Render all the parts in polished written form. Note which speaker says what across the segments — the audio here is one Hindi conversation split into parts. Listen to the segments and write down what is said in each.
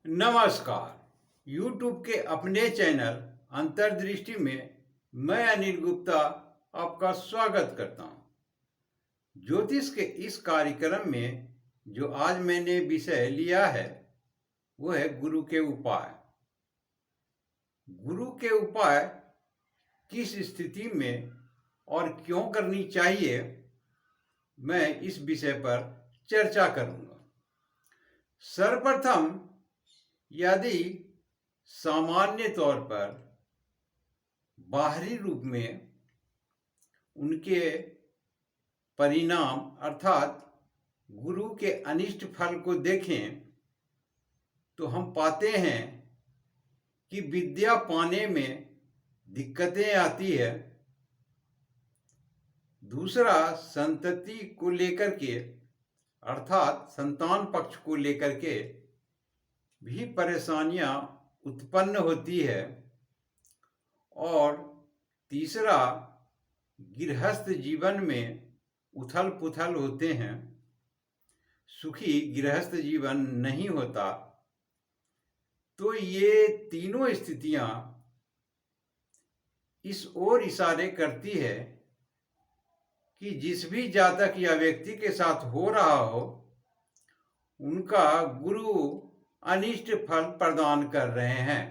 Speaker 1: नमस्कार। YouTube के अपने चैनल अंतर्दृष्टि में मैं अनिल गुप्ता आपका स्वागत करता हूं। ज्योतिष के इस कार्यक्रम में जो आज मैंने विषय लिया है वो है गुरु के उपाय। गुरु के उपाय किस स्थिति में और क्यों करनी चाहिए, मैं इस विषय पर चर्चा करूंगा। सर्वप्रथम, यदि सामान्य तौर पर बाहरी रूप में उनके परिणाम अर्थात गुरु के अनिष्ट फल को देखें तो हम पाते हैं कि विद्या पाने में दिक्कतें आती है। दूसरा, संतति को लेकर के अर्थात संतान पक्ष को लेकर के भी परेशानियां उत्पन्न होती है। और तीसरा, गृहस्थ जीवन में उथल पुथल होते हैं, सुखी गृहस्थ जीवन नहीं होता। तो ये तीनों स्थितियां इस ओर इशारे करती है कि जिस भी जातक या व्यक्ति के साथ हो रहा हो उनका गुरु अनिष्ट फल प्रदान कर रहे हैं।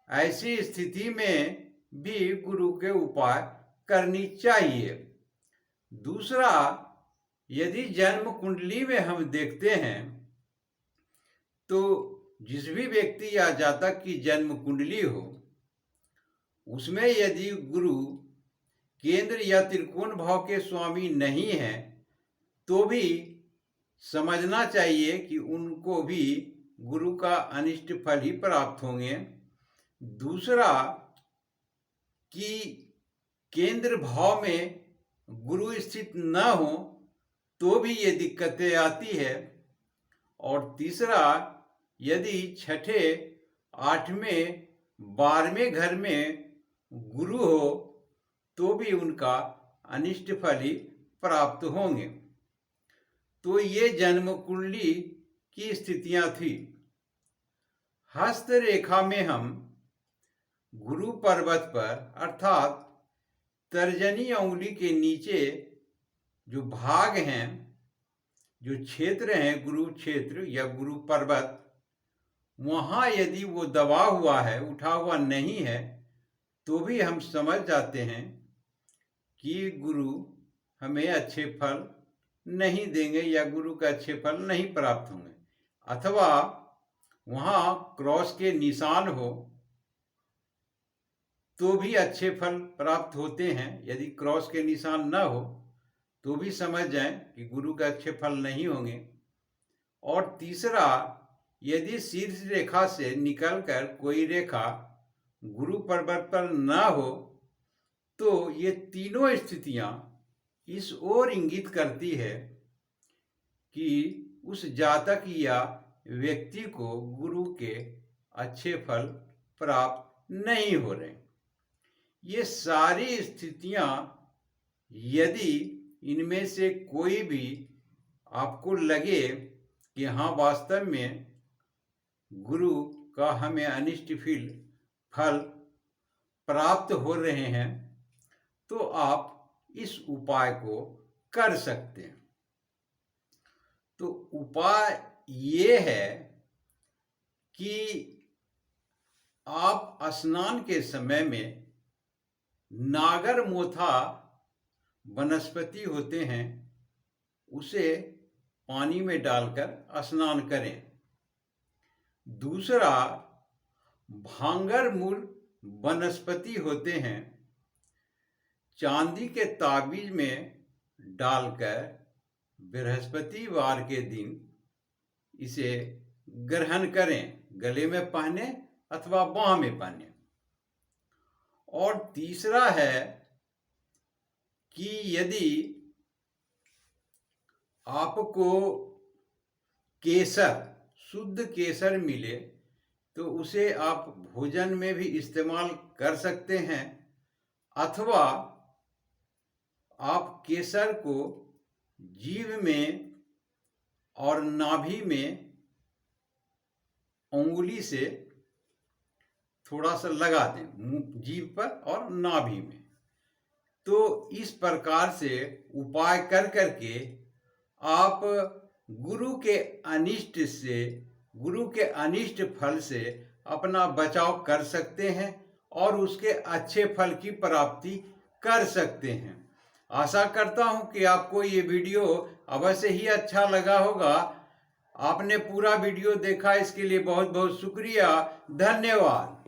Speaker 1: ऐसी स्थिति में भी गुरु के उपाय करनी चाहिए। दूसरा, यदि जन्म कुंडली में हम देखते हैं तो जिस भी व्यक्ति या जातक की जन्म कुंडली हो उसमें यदि गुरु केंद्र या त्रिकोण भाव के स्वामी नहीं है तो भी समझना चाहिए कि उनको भी गुरु का अनिष्ट फल ही प्राप्त होंगे। दूसरा, कि केंद्र भाव में गुरु स्थित न हो तो भी ये दिक्कतें आती है। और तीसरा, यदि छठे, आठवें, 12वें घर में गुरु हो तो भी उनका अनिष्ट फल ही प्राप्त होंगे। तो ये जन्म कुंडली की स्थितियां थी। हस्त रेखा में हम गुरु पर्वत पर अर्थात तर्जनी उंगली के नीचे जो भाग हैं, जो क्षेत्र हैं, गुरु क्षेत्र या गुरु पर्वत, वहाँ यदि वो दबा हुआ है, उठा हुआ नहीं है, तो भी हम समझ जाते हैं कि गुरु हमें अच्छे फल नहीं देंगे या गुरु का अच्छे फल नहीं प्राप्त होंगे। अथवा वहाँ क्रॉस के निशान हो तो भी अच्छे फल प्राप्त होते हैं। यदि क्रॉस के निशान न हो तो भी समझ जाएं कि गुरु का अच्छे फल नहीं होंगे। और तीसरा, यदि शीर्ष रेखा से निकलकर कोई रेखा गुरु पर्वत पर न हो तो ये तीनों स्थितियां इस ओर इंगित करती है कि उस जातक या व्यक्ति को गुरु के अच्छे फल प्राप्त नहीं हो रहे। ये सारी स्थितियां, यदि इनमें से कोई भी आपको लगे कि हाँ वास्तव में गुरु का हमें अनिष्ट फल प्राप्त हो रहे हैं, तो आप इस उपाय को कर सकते हैं। तो उपाय ये है कि आप स्नान के समय में नागर मोथा वनस्पति होते हैं उसे पानी में डालकर स्नान करें। दूसरा, भांगर मूल वनस्पति होते हैं, चांदी के ताबीज में डालकर बृहस्पतिवार के दिन इसे ग्रहण करें, गले में पहने अथवा बाह में पहने। और तीसरा है कि यदि आपको केसर, शुद्ध केसर मिले तो उसे आप भोजन में भी इस्तेमाल कर सकते हैं। अथवा आप केसर को जीभ में और नाभि में उंगली से थोड़ा सा लगा दें मुंह जीभ पर और नाभि में। तो इस प्रकार से उपाय कर करके आप गुरु के अनिष्ट फल से अपना बचाव कर सकते हैं और उसके अच्छे फल की प्राप्ति कर सकते हैं। आशा करता हूं कि आपको ये वीडियो अवश्य ही अच्छा लगा होगा। आपने पूरा वीडियो देखा, इसके लिए बहुत बहुत शुक्रिया। धन्यवाद।